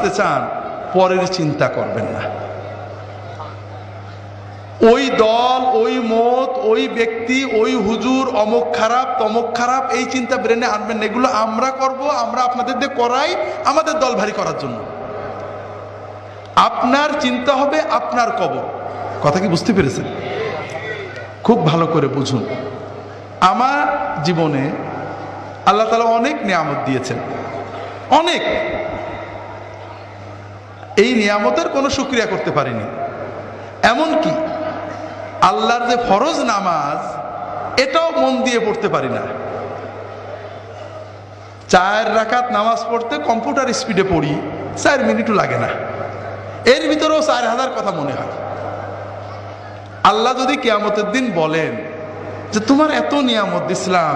বাঁচতে চান পরের চিন্তা করবেন না। ওই দল, ওই মত, ওই ব্যক্তি, ওই হুজুর অমুক খারাপ তমুক খারাপ, এই চিন্তা ব্রেনে আনবেন না। এগুলো আমরা করব, আমরা আপনাদের দিয়ে করাই আমাদের দল ভারী করার জন্য। আপনার চিন্তা হবে আপনার কবর। কথা কি বুঝতে পেরেছেন? খুব ভালো করে বুঝুন। আমার জীবনে আল্লাহ তাআলা অনেক নিয়ামত দিয়েছেন, অনেক। এই নিয়ামতের কোনো শুকরিয়া করতে পারিনি। এমনকি আল্লাহর যে ফরজ নামাজ, এটাও মন দিয়ে পড়তে পারি না। 4 রাকাত নামাজ পড়তে কম্পিউটার স্পিডে পড়ি, 4 মিনিটও লাগে না। এর ভিতরেও 4000 কথা মনে হয়। আল্লাহ যদি কিয়ামতের দিন বলেন যে তোমার এত নিয়ামত দিছিলাম,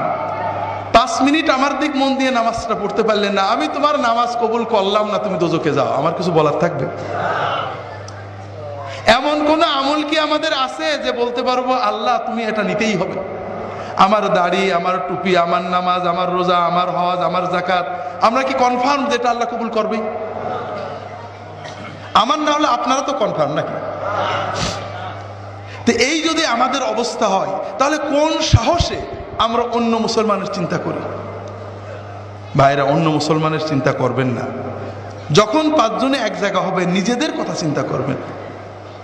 5 মিনিট আমার দিক মন দিয়ে নামাজটা পড়তে পারলেন না, আমি তোমার নামাজ কবুল করলাম না, তুমি দোজখে যাও, আমার কিছু বলার থাকবে? এমন কোন আমল কি আমাদের আছে যে বলতে পারবো আল্লাহ তুমি এটা নিতেই হবে? আমার দাড়ি, আমার টুপি, আমার নামাজ, আমার রোজা, আমার হজ, আমার যাকাত, আমরা কি কনফার্ম যেটা আল্লাহ কবুল করবে? আমার না হলে আপনারা তো কনফার্ম নাকি? তো এই যদি আমাদের অবস্থা হয়, তাহলে কোন সাহসে আমরা অন্য মুসলমানের চিন্তা করি? ভাইরা, অন্য মুসলমানের চিন্তা করবেন না। যখন 5 জনে এক জায়গা হবে, নিজেদের কথা চিন্তা করবেন,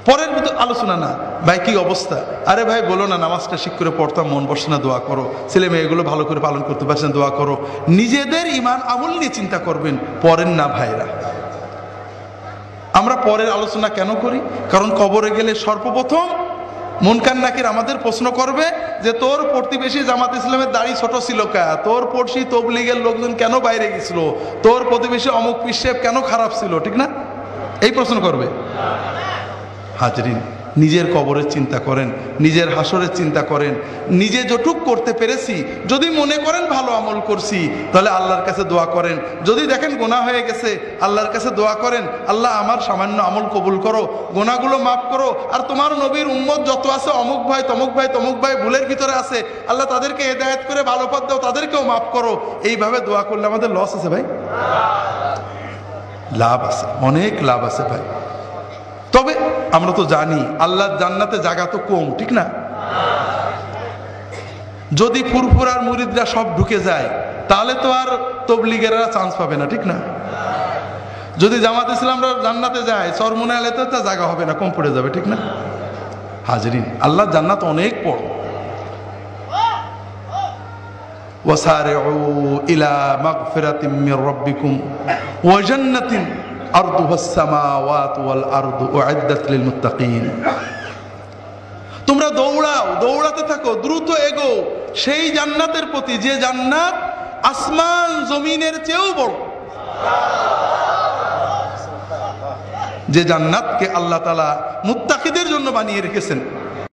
পরের ভিতর আলোচনা না। ভাই কি অবস্থা? আরে ভাই বলো না, নামাজটা ঠিক করে পড়তাম, মন বসে না, দোয়া করো। ছেলে মেয়েগুলো ভালো করে পালন করতে পারছেন, দোয়া করো। নিজেদের ঈমান আমল নিয়ে চিন্তা করবেন, পরের না। ভাইরা, আমরা পরের আলোচনা কেন করি? কারণ কবরে গেলে সর্বপ্রথম মুনকার নাকির আমাদের প্রশ্ন করবে যে তোর প্রতিবেশী জামাত ইসলামের দাড়ি ছোট ছিল কা, তোর পড়শি তবলিগের লোকজন কেন বাইরে গেছিল, তোর প্রতিবেশী অমুক পীর সাহেব কেন খারাপ ছিল, ঠিক না? এই প্রশ্ন করবে। হাজরিন, নিজের কবরের চিন্তা করেন, নিজের হাসরের চিন্তা করেন। নিজে যতটুক করতে পেরেছি, যদি মনে করেন ভালো আমল করছি, তাহলে আল্লাহর কাছে দোয়া করেন। যদি দেখেন গুনাহ হয়ে গেছে, আল্লাহর কাছে দোয়া করেন, আল্লাহ আমার সামান্য আমল কবুল করো, গুনাহগুলো মাফ করো। আর তোমার নবীর উম্মত যত আছে, অমুক ভাই তমুক ভাই তমুক ভাই ভুলের ভিতরে আছে, আল্লাহ তাদেরকে হেদায়েত করে ভালো পথ দাও, তাদেরকেও মাফ করো। এইভাবে দোয়া করলে আমাদের লস আছে ভাই? লাভ আছে, অনেক লাভ আছে ভাই। তবে আমরা তো জানি আল্লাহর জান্নাতে জায়গা তো কম, ঠিক না? যদি ফুরফুরার মুরিদরা সব ঢুকে যায়, তাহলে তো আর তবলিগেরা চান্স পাবে না, ঠিক না? যদি জামাত ইসলামরা জান্নাতে যায়, চরমুনাইলেতে তো জায়গা হবে না, কম পড়ে যাবে, ঠিক না? হাজরিন, আল্লাহর জান্নাত অনেক বড়। ওয়াসারিউ ইলা মাগফিরাতিম মির রাব্বিকুম ওয়া জান্নাতিন আরদুহাস সামাওয়াতু ওয়াল আরদু উইদ্দাত লিল মুত্তাকিন। তোমরা দৌড়াও, দৌড়াতে থাকো, দ্রুত এগো সেই জান্নাতের প্রতি, যে জান্নাত আসমান জমিনের চেয়েও বড়, যে জান্নাতকে আল্লাহ তাআলা মুত্তাকিদের জন্য বানিয়ে রেখেছেন।